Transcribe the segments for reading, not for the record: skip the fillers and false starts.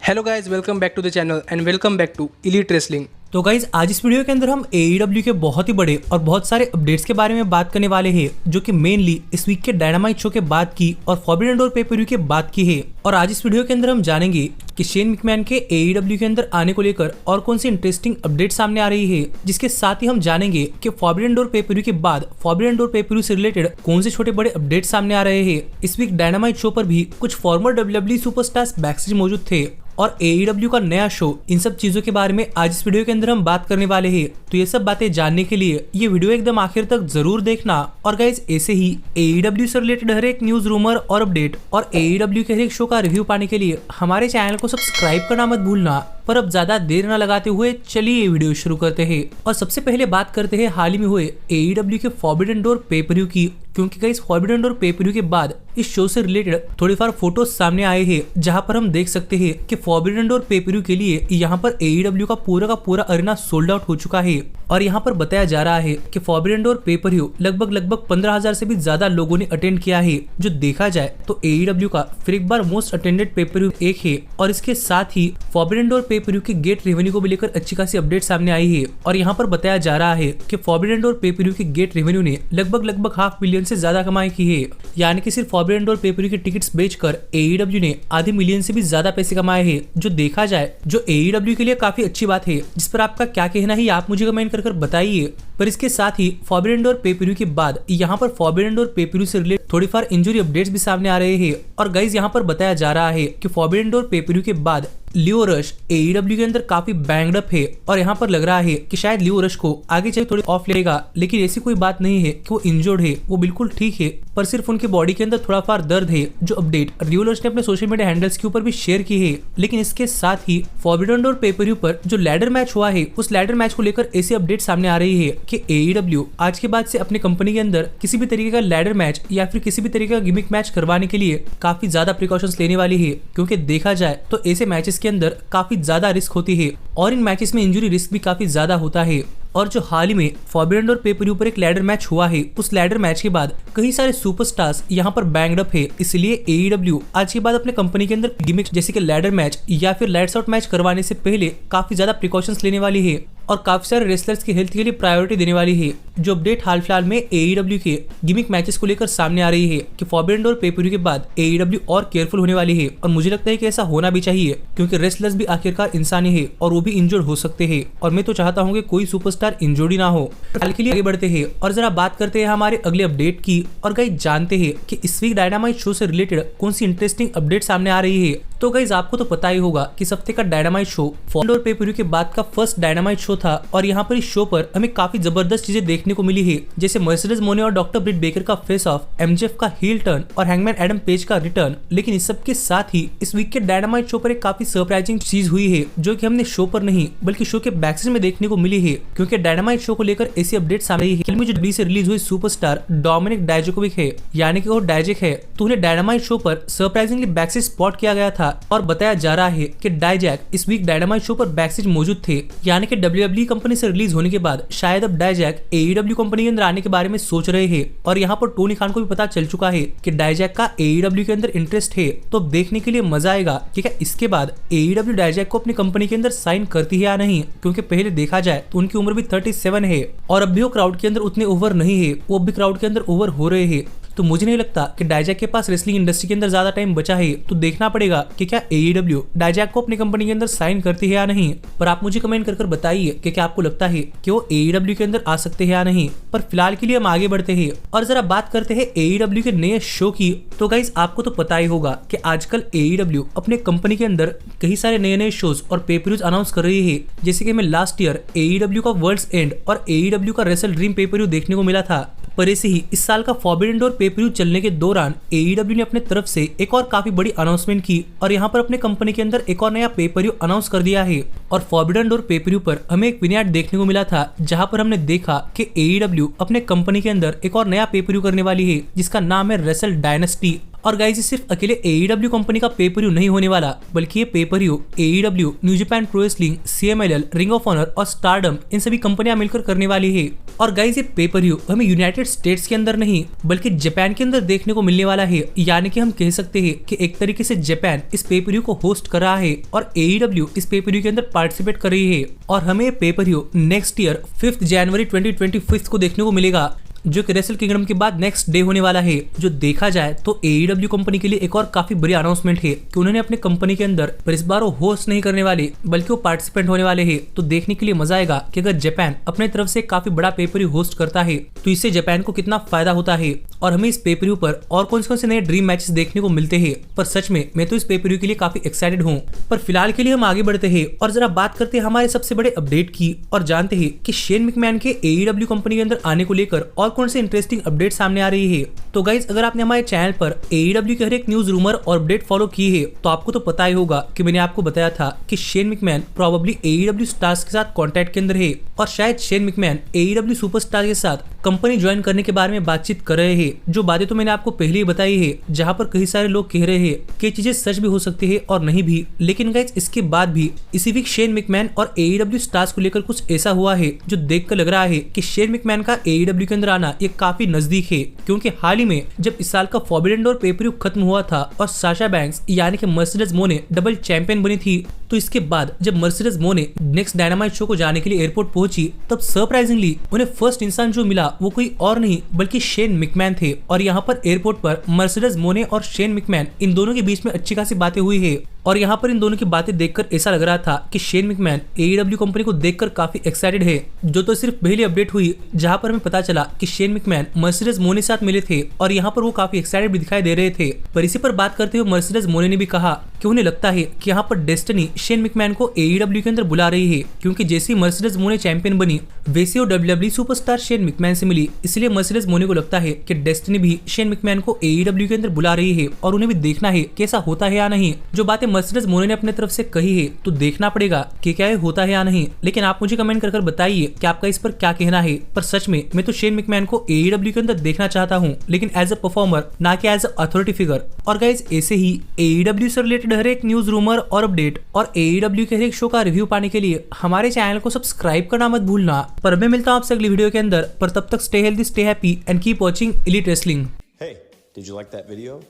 Hello guys, welcome back to the channel and welcome back to Elite Wrestling. तो guys आज इस video के अंदर हम AEW के बहुत ही बड़े और बहुत सारे अपडेट्स के बारे में बात करने वाले हैं, जो कि मेनली इस वीक के डायनामाइट शो के बाद की और फॉरबिडन डोर पे-पर-व्यू के बाद की है। और आज इस वीडियो के अंदर हम जानेंगे कि शेन मैकमैन के AEW के अंदर आने को लेकर और कौन सी इंटरेस्टिंग अपडेट सामने आ रही है, जिसके साथ ही हम जानेंगे कि फॉरबिडन डोर पे-पर-व्यू के बाद फॉरबिडन डोर पे-पर-व्यू से रिलेटेड कौन से छोटे बड़े अपडेट सामने आ रहे हैं। इस वीक डायनामाइट शो पर भी कुछ फॉर्मर WWE सुपरस्टार्स बैकस्टेज मौजूद थे और AEW का नया शो, इन सब चीजों के बारे में आज इस वीडियो के अंदर हम बात करने वाले हैं। तो ये सब बातें जानने के लिए ये वीडियो एकदम आखिर तक जरूर देखना। और गाइज ऐसे ही AEW से रिलेटेड हर एक न्यूज, रूमर और अपडेट और AEW के हर एक शो का रिव्यू पाने के लिए हमारे चैनल को सब्सक्राइब करना मत भूलना। पर अब ज्यादा देर न लगाते हुए चलिए ये वीडियो शुरू करते हैं और सबसे पहले बात करते हैं हाल ही में हुए AEW के फॉरबिडन डोर पे-पर-व्यू की, क्योंकि गाइस फॉरबिडन डोर पे-पर-व्यू के बाद इस शो से रिलेटेड थोड़ी फार फोटोज सामने आए हैं, जहां पर हम देख सकते हैं कि फॉरबिडन डोर पे-पर-व्यू के लिए यहां पर AEW का पूरा अरेना सोल्ड आउट हो चुका है। और यहाँ पर बताया जा रहा है कि फॉरबिडन डोर पे-पर-व्यू लगभग 15,000 से भी ज्यादा लोगों ने अटेंड किया है। जो देखा जाए तो AEW का फिर एक बार मोस्ट अटेंडेड पे-पर-व्यू एक है। और इसके साथ ही फॉरबिडन डोर पे-पर-व्यू के गेट रेवेन्यू को लेकर अच्छी खासी अपडेट सामने आई है। और यहाँ पर बताया जा रहा है कि फॉरबिडन डोर पे-पर-व्यू के गेट रेवेन्यू ने लगभग $500 मिलियन से ज्यादा कमाई की है। यानी कि सिर्फ फॉरबिडन डोर पे-पर-व्यू की टिकट्स बेचकर AEW ने आधे मिलियन से भी ज्यादा पैसे कमाए हैं। जो देखा जाए जो AEW के लिए काफी अच्छी बात है, जिस पर आपका क्या कहना है आप मुझे कमेंट कर बताइए। पर इसके साथ ही फॉरबिडन डोर पे-पर-व्यू के बाद यहाँ पर फॉरबिडन डोर पे-पर-व्यू से रिलेटेड थोड़ी फार इंजरी अपडेट्स भी सामने आ रहे हैं। और गाइज यहाँ पर बताया जा रहा है कि फॉरबिडन डोर पे-पर-व्यू के बाद लियो रश AEW के अंदर काफी बैंग्ड अप है। और यहाँ पर लग रहा है कि शायद लियो रश को आगे चल थोड़ी ऑफ लेगा, लेकिन ऐसी कोई बात नहीं है कि वो इंजर्ड है, वो बिल्कुल ठीक है। पर सिर्फ उनके बॉडी के अंदर थोड़ा फार दर्द है, जो अपडेट लियो रश ने अपने सोशल मीडिया हैंडल्स के ऊपर भी शेयर की है। लेकिन इसके साथ ही फॉरबिडन डोर पे-पर-व्यू पर जो लैडर मैच हुआ है, उस लैडर मैच को लेकर ऐसी अपडेट सामने आ रही है कि AEW आज के बाद से अपनी कंपनी के अंदर किसी भी तरीके का लैडर मैच या फिर किसी भी तरीके का गिमिक मैच करवाने के लिए काफी ज्यादा प्रिकॉशंस लेने वाली है। क्योंकि देखा जाए तो ऐसे मैचेस के अंदर काफी ज्यादा रिस्क होती है और इन मैचेस में इंजरी रिस्क भी काफी ज्यादा होता है। और जो हाल ही में फॉरबिडन डोर पे-पर-व्यू पर एक लैडर मैच हुआ है, उस लैडर मैच के बाद कई सारे सुपरस्टार्स यहाँ पर बैंग्ड अप है। इसलिए AEW आज के बाद अपने कंपनी के अंदर गिमिक जैसे कि लैडर मैच या फिर लाइट्स आउट मैच करवाने से पहले काफी ज्यादा प्रिकॉशंस लेने वाली है और काफी सारे रेसलर्स की हेल्थ के लिए प्रायोरिटी देने वाली है। जो अपडेट हाल फिलहाल में AEW के गिमिक मैचेस को लेकर सामने आ रही है कि फॉरबिडन डोर पे-पर-व्यू के बाद AEW और केयरफुल होने वाली है। और मुझे लगता है कि ऐसा होना भी चाहिए, क्योंकि रेसलर्स भी आखिरकार इंसान ही है और वो भी इंजर्ड हो सकते हैं। और मैं तो चाहता हूँ कि कोई सुपरस्टार इंजर्ड ही ना हो। हाल के लिए आगे बढ़ते हैं और जरा बात करते हैं हमारे अगले अपडेट की। और गाइस जानते हैं कि इस वीक डायनामाइट शो से रिलेटेड कौन सी इंटरेस्टिंग अपडेट सामने आ रही है। तो गाइस आपको तो पता ही होगा कि इस हफ्ते का डायनामाइट शो फॉरबिडन डोर पे-पर-व्यू के बाद का फर्स्ट डायनामाइट शो था। और यहाँ पर इस शो पर हमें काफी जबरदस्त चीजें देखने को मिली है, जैसे मर्सिडीज मोने और डॉक्टर ब्रिट बेकर का फेस ऑफ, MJF का हील टर्न और हैंगमैन एडम पेज का रिटर्न। लेकिन इस सब के साथ ही इस वीक के डायनामाइट शो पर एक काफी सरप्राइजिंग चीज हुई है, जो कि हमने शो पर नहीं बल्कि शो के बैकस्टेज में देखने को मिली है। क्योंकि डायनामाइट शो को लेकर ऐसी अपडेट सामने आई है कि जो WWE से रिलीज हुई सुपरस्टार डोमिनिक डायजाकोविक है, यानी कि वो डायजेक है, तो उन्हें डायनामाइट शो पर सरप्राइजिंगली बैकस्टेज स्पॉट किया गया था। और बताया जा रहा है कि डायजैक इस वीक डायनामाइट शो पर बैकस्टेज मौजूद थे। यानी कि WWE कंपनी से रिलीज होने के बाद शायद अब डायजैक AEW कंपनी के अंदर आने के बारे में सोच रहे हैं। और यहाँ पर टोनी खान को भी पता चल चुका है कि डायजैक का AEW के अंदर इंटरेस्ट है। तो अब देखने के लिए मजा आएगा कि क्या इसके बाद AEW डायजैक को अपनी कंपनी के अंदर साइन करती है या नहीं। क्योंकि पहले देखा जाए तो उनकी उम्र भी 37 है और अब भी वो क्राउड के अंदर उतने ओवर नहीं है, वो अब भी क्राउड के अंदर ओवर हो रहे हैं। तो मुझे नहीं लगता कि डायजैक के पास रेसलिंग इंडस्ट्री के अंदर ज्यादा टाइम बचा है। तो देखना पड़ेगा कि क्या AEW डायजैक को अपनी कंपनी के अंदर साइन करती है या नहीं। पर आप मुझे कमेंट कर बताइए कि क्या आपको लगता है कि वो AEW के अंदर आ सकते हैं या नहीं। पर फिलहाल के लिए हम आगे बढ़ते हैं और जरा बात करते हैं AEW के नए शो की। तो गाइस आपको तो पता ही होगा कि आजकल AEW अपने कंपनी के अंदर कई सारे नए शोज और पे-पर-व्यूज अनाउंस कर रही है। जैसे कि हमें लास्ट ईयर AEW का वर्ल्ड्स एंड और AEW का रेसल ड्रीम पे-पर-व्यू देखने को मिला था। पर ऐसे ही इस साल का फॉरबिडन डोर पे-पर-व्यू चलने के दौरान AEW ने अपने तरफ से एक और काफी बड़ी अनाउंसमेंट की और यहाँ पर अपने कंपनी के अंदर एक और नया पे-पर-व्यू अनाउंस कर दिया है। और फॉरबिडन डोर पे-पर-व्यू पर हमें एक विनायट देखने को मिला था, जहाँ पर हमने देखा कि AEW अपने कंपनी के अंदर एक और नया पे-पर-व्यू करने वाली है, जिसका नाम है रेसल डायनेस्टी। और गाइज ये सिर्फ अकेले AEW कंपनी का पे पर व्यू नहीं होने वाला, बल्कि ये pay per view AEW, New Japan Pro Wrestling, CMLL, Ring of Honor और स्टारडम इन सभी कंपनियां मिलकर करने वाली है। और गाइज ये पे पर व्यू हमें यूनाइटेड स्टेट्स के अंदर नहीं बल्कि जापान के अंदर देखने को मिलने वाला है। यानी कि हम कह सकते हैं कि एक तरीके से जापान इस पे पर व्यू को होस्ट कर रहा है और AEW इस पे पर व्यू के अंदर पार्टिसिपेट कर रही है। और हमें पे पर व्यू नेक्स्ट ईयर 5 जनवरी 2025 को देखने को मिलेगा, जो कि रेसल किंगडम के बाद नेक्स्ट डे होने वाला है। जो देखा जाए तो AEW कंपनी के लिए एक और काफी बड़ी अनाउंसमेंट है कि उन्होंने अपने कंपनी के अंदर पर इस बार वो होस्ट नहीं करने वाले बल्कि वो पार्टिसिपेंट होने वाले हैं। तो देखने के लिए मजा आएगा कि अगर जापान अपने तरफ से काफी बड़ा पेपर व्यू होस्ट करता है तो इससे जापान को कितना फायदा होता है और हमें इस पेपर व्यू पर और कौन से नए ड्रीम मैचेस देखने को मिलते हैं। पर सच में मैं तो इस पेपर व्यू के लिए काफी एक्साइटेड हूँ। पर फिलहाल के लिए हम आगे बढ़ते हैं और जरा बात करते हैं हमारे सबसे बड़े अपडेट की और जानते हैं कि शेन मैकमैन के AEW कंपनी के अंदर आने को लेकर और कौन से इंटरेस्टिंग अपडेट सामने आ रही है। तो गाइज अगर आपने हमारे चैनल पर AEW के हर एक न्यूज, रूमर और अपडेट फॉलो की है तो आपको तो पता ही होगा कि मैंने आपको बताया था कि Shane McMahon probably AEW stars के साथ कांटेक्ट के अंदर है और शायद शेन मैकमैन AEW सुपरस्टार के साथ कंपनी ज्वाइन करने के बारे में बातचीत कर रहे हैं। जो बातें तो मैंने आपको पहले ही बताई है, जहां पर कई सारे लोग कह रहे हैं कि चीजें सच भी हो सकती है और नहीं भी। लेकिन गाइज इसके बाद भी इसी वीक शेन मैकमैन और AEW स्टार्स को लेकर कुछ ऐसा हुआ है जो देखकर लग रहा है कि शेन मैकमैन का AEW के अंदर आना ये काफी नजदीक है। क्योंकि हाल ही में जब इस साल का फॉरबिडन डोर पे पर व्यू खत्म हुआ था और साशा बैंक्स यानी कि मर्सिडीज मोने डबल चैंपियन बनी थी, तो इसके बाद जब मर्सिडीज मोने नेक्स्ट डायनामाइट शो को जाने के लिए एयरपोर्ट पहुंची तब सरप्राइजिंगली उन्हें फर्स्ट इंसान जो मिला वो कोई और नहीं बल्कि शेन मैकमैन थे। और यहाँ पर एयरपोर्ट पर मर्सिडीज मोने और शेन मैकमैन इन दोनों के बीच में अच्छी खासी बातें हुई है और यहाँ पर इन दोनों की बातें देखकर ऐसा लग रहा था कि शेन मैकमैन AEW कंपनी को देखकर काफी एक्साइटेड है। जो तो सिर्फ पहली अपडेट हुई जहाँ पर हमें पता चला कि शेन मैकमैन मर्सिडीज मोने साथ मिले थे और यहाँ पर वो काफी एक्साइटेड भी दिखाई दे रहे थे। पर इसी पर बात करते हुए मर्सिडीज मोने ने भी कहा कि उन्हें लगता है कि यहाँ पर डेस्टिनी शेन मैकमैन को AEW के अंदर बुला रही है, क्योंकि जैसे ही मर्सिडीज मोने चैंपियन बनी वैसे वो WWE सुपरस्टार शेन मैकमैन से मिली। इसलिए मर्सिडीज मोने को लगता है कि डेस्टिनी भी शेन मैकमैन को AEW के अंदर बुला रही है और उन्हें भी देखना है कैसा होता है या नहीं। जो बातें मर्सिडीज मोने ने अपने तरफ से कही है तो देखना पड़ेगा कि क्या ये होता है या नहीं। लेकिन आप मुझे कमेंट कर बताइए कि आपका इस पर क्या कहना है। पर सच में मैं तो शेन मैकमैन को AEW के अंदर देखना चाहता हूँ, लेकिन एज अ परफॉर्मर, ना कि एज अ अथॉरिटी फिगर। और गाइज ऐसे ही AEW से रिलेटेड हर एक न्यूज, रूमर और अपडेट और AEW के हर एक शो का रिव्यू पाने के लिए हमारे चैनल को सब्सक्राइब करना मत भूलना। पर मैं मिलता हूँ आपसे अगली वीडियो के अंदर, पर तब तक stay healthy, stay happy and keep watching elite wrestling. Hey, did you like that video?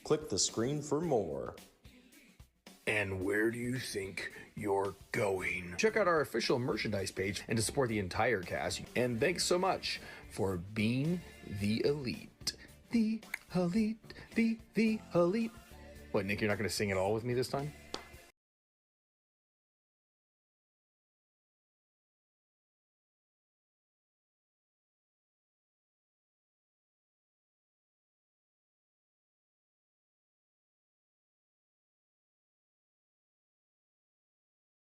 Click the screen for more. And where do you think you're going? Check out our official merchandise page and to support the entire cast. And thanks so much for being the elite. The elite, the elite. What, Nick, you're not going to sing it all with me this time?